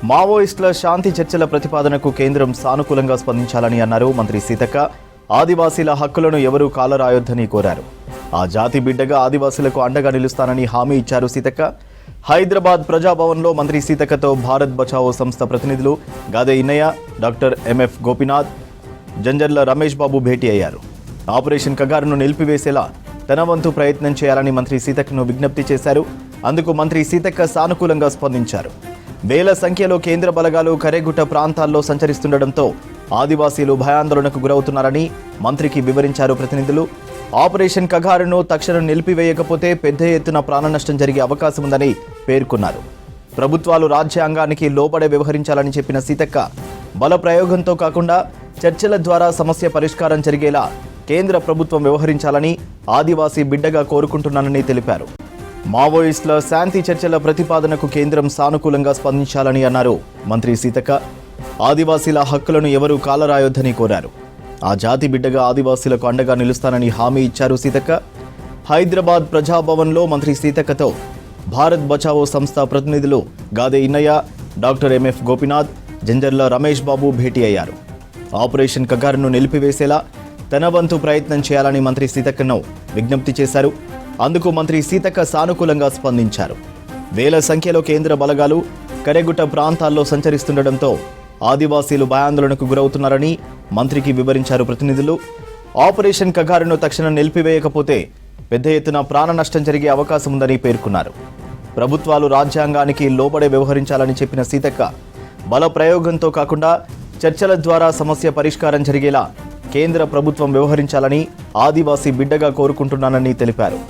మావోయిస్టుల శాంతి చర్చల ప్రతిపాదనకు కేంద్రం సానుకూలంగా స్పందించాలని అన్నారు మంత్రి సీతక్క. ఆదివాసీల హక్కులను ఎవరూ కాలరాయొద్దని కోరారు. ఆ జాతి బిడ్డగా ఆదివాసీలకు అండగా నిలుస్తానని హామీ ఇచ్చారు సీతక్క. హైదరాబాద్ ప్రజాభవన్లో మంత్రి సీతక్కతో భారత్ బచావో సంస్థ ప్రతినిధులు గాదే ఇన్నయ్య, డాక్టర్ ఎంఎఫ్ గోపీనాథ్, జంజర్ల రమేష్ బాబు భేటీ అయ్యారు. ఆపరేషన్ కగారును నిలిపివేసేలా తన వంతు ప్రయత్నం చేయాలని మంత్రి సీతక్కను విజ్ఞప్తి చేశారు. అందుకు మంత్రి సీతక్క సానుకూలంగా స్పందించారు. వేల సంఖ్యలో కేంద్ర బలగాలు కరేగుట్ట ప్రాంతాల్లో సంచరిస్తుండటంతో ఆదివాసీలు భయాందోళనకు గురవుతున్నారని మంత్రికి వివరించారు ప్రతినిధులు. ఆపరేషన్ కగారును తక్షణం నిలిపివేయకపోతే పెద్ద ఎత్తున ప్రాణనష్టం జరిగే అవకాశం ఉందని పేర్కొన్నారు. ప్రభుత్వాలు రాజ్యాంగానికి లోబడే వ్యవహరించాలని చెప్పిన సీతక్క, బల ప్రయోగంతో కాకుండా చర్చల ద్వారా సమస్య పరిష్కారం జరిగేలా కేంద్ర ప్రభుత్వం వ్యవహరించాలని ఆదివాసీ బిడ్డగా కోరుకుంటున్నానని తెలిపారు. మావోయిస్టుల శాంతి చర్చల ప్రతిపాదనకు కేంద్రం సానుకూలంగా స్పందించాలని అన్నారు మంత్రి సీతక్క. ఆదివాసీల హక్కులను ఎవరూ కాలరాయొద్దని కోరారు. ఆ జాతి బిడ్డగా ఆదివాసీలకు అండగా నిలుస్తానని హామీ ఇచ్చారు సీతక్క. హైదరాబాద్ ప్రజాభవన్లో మంత్రి సీతక్కతో భారత్ బచావో సంస్థ ప్రతినిధులు గాదే ఇన్నయ్య, డాక్టర్ ఎంఎఫ్ గోపీనాథ్, జంజర్ల రమేష్ బాబు భేటీ అయ్యారు. ఆపరేషన్ కగారును నిలిపివేసేలా తన వంతు ప్రయత్నం చేయాలని మంత్రి సీతక్కను విజ్ఞప్తి చేశారు. అందుకు మంత్రి సీతక్క సానుకూలంగా స్పందించారు. వేల సంఖ్యలో కేంద్ర బలగాలు కరేగుట్ట ప్రాంతాల్లో సంచరిస్తుండటంతో ఆదివాసీలు భయాందోళనకు గురవుతున్నారని మంత్రికి వివరించారు ప్రతినిధులు. ఆపరేషన్ కగారును తక్షణం నిలిపివేయకపోతే పెద్ద ఎత్తున ప్రాణ నష్టం జరిగే అవకాశం ఉందని పేర్కొన్నారు. ప్రభుత్వాలు రాజ్యాంగానికి లోబడే వ్యవహరించాలని చెప్పిన సీతక్క, బల ప్రయోగంతో కాకుండా చర్చల ద్వారా సమస్య పరిష్కారం జరిగేలా కేంద్ర ప్రభుత్వం వ్యవహరించాలని ఆదివాసీ బిడ్డగా కోరుకుంటున్నానని తెలిపారు.